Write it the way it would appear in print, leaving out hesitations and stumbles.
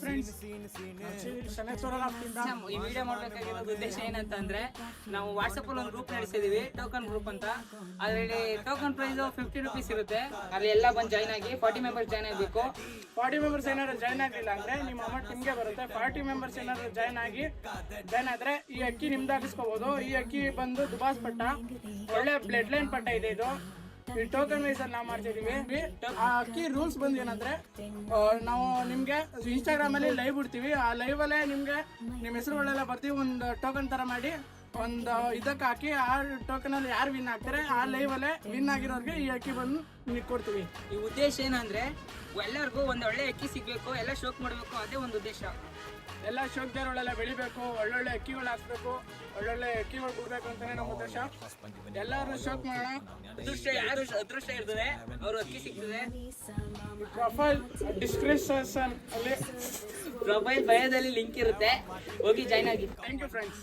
Friends, ಈ video ಮಾಡ್ಬೇಕಾಗಿರೋದು ಉದ್ದೇಶ ಏನಂತಂದ್ರೆ, ನಾವು ವಾಟ್ಸಪ್ ಅಲ್ಲಿ ಒಂದು ಗ್ರೂಪ್ ನಡೆಸಿದೀವಿ, ಟೋಕನ್ ಗ್ರೂಪ್ ಅಂತ. ಅದರಲ್ಲಿ ಟೋಕನ್ ಪ್ರೈಸ್ 50 ರೂಪೀಸ್ ಇರುತ್ತೆ. ಅಲ್ಲಿ ಎಲ್ಲ ಬಂದು ಜಾಯ್ನ್ ಆಗಿ 40 ಮೆಂಬರ್ಸ್ ಜಾಯ್ನ್ ಆಗಬೇಕು. 40 ಮೆಂಬರ್ಸ್ ಏನಾದ್ರು ಜಾಯ್ನ್ ಆಗಿಲ್ಲ ಅಂದ್ರೆ ನಿಮ್ಮ ಅಮೌಂಟ್ ನಿಮ್ಗೆ ಬರುತ್ತೆ. 40 ಮೆಂಬರ್ಸ್ ಏನಾದ್ರು ಜಾಯ್ನ್ ಆದ್ರೆ ಈ ಅಕ್ಕಿ ನಿಮ್ದು ಹಾಕಿಸ್ಕೋಬಹುದು. ಈ ಅಕ್ಕಿ ಬಂದು ದುಬಾಸ್ ಪಟ್ಟ, ಒಳ್ಳೆ ಬ್ಲಡ್ ಲೈನ್ ಪಟ್ಟ ಇದೆ ಇದು. ಈ ಟೋಕನ್ ವೈಸ್ ಅಲ್ಲಿ ನಾವು ಮಾಡ್ತಿದೀವಿ. ಆ ಅಕ್ಕಿ ರೂಲ್ಸ್ ಬಂದು ಏನಂದ್ರೆ, ನಾವು ನಿಮ್ಗೆ ಇನ್ಸ್ಟಾಗ್ರಾಮ್ ಅಲ್ಲಿ ಲೈವ್ ಬಿಡ್ತೀವಿ. ಆ ಲೈವ್ ಅಲ್ಲೇ ನಿಮ್ಗೆ ನಿಮ್ಮ ಹೆಸರುಗಳೆಲ್ಲ ಬರ್ತೀವಿ. ಒಂದು ಟೋಕನ್ ತರ ಮಾಡಿ ಒಂದು ಇದಕ್ಕೆ ಹಾಕಿ, ಆ ಟೋಕನ್ ಅಲ್ಲಿ ಯಾರು ವಿನ್ ಆಗ್ತಾರೆ ಆ ಲೈವ್ ಅಲ್ಲೇ ವಿನ್ ಆಗಿರೋರಿಗೆ ಈ ಅಕ್ಕಿ ಬಂದು ನಿಮಗೆ ಕೊಡ್ತೀವಿ. ಈ ಉದ್ದೇಶ ಏನಂದ್ರೆ, ಎಲ್ಲರಿಗೂ ಒಂದು ಒಳ್ಳೆ ಅಕ್ಕಿ ಸಿಗ್ಬೇಕು, ಎಲ್ಲ ಶೋಕ್ ಮಾಡಬೇಕು, ಅದೇ ಒಂದು ಉದ್ದೇಶ. ಎಲ್ಲ ಶೋಕ್ದಾರಗಳೆಲ್ಲ ಬೆಳಿಬೇಕು, ಒಳ್ಳೊಳ್ಳೆ ಅಕ್ಕಿಗಳು ಹಾಕ್ಬೇಕು, ಒಳ್ಳೊಳ್ಳೆ ಅಕ್ಕಿಗಳು ಕೊಡ್ಬೇಕು ಅಂತಾನೆ ನಮ್ಮ ಉದ್ದೇಶ. ಎಲ್ಲರೂ ಶೋಕ್ ಮಾಡೋಣ. ಯಾರು ಅದೃಷ್ಟ ಇರ್ತದೆ ಅವರು ಅಕ್ಕಿ ಸಿಗ್ತದೆ. ಪ್ರೊಫೈಲ್ ಡಿಸ್ಕ್ರಿಪ್ಷನ್ ಅಲ್ಲಿ ಪ್ರೊಫೈಲ್ ಬಯೋದಲ್ಲಿ ಲಿಂಕ್ ಇರುತ್ತೆ, ಹೋಗಿ ಜಾಯ್ನ್ ಆಗಿ. Thank you friends.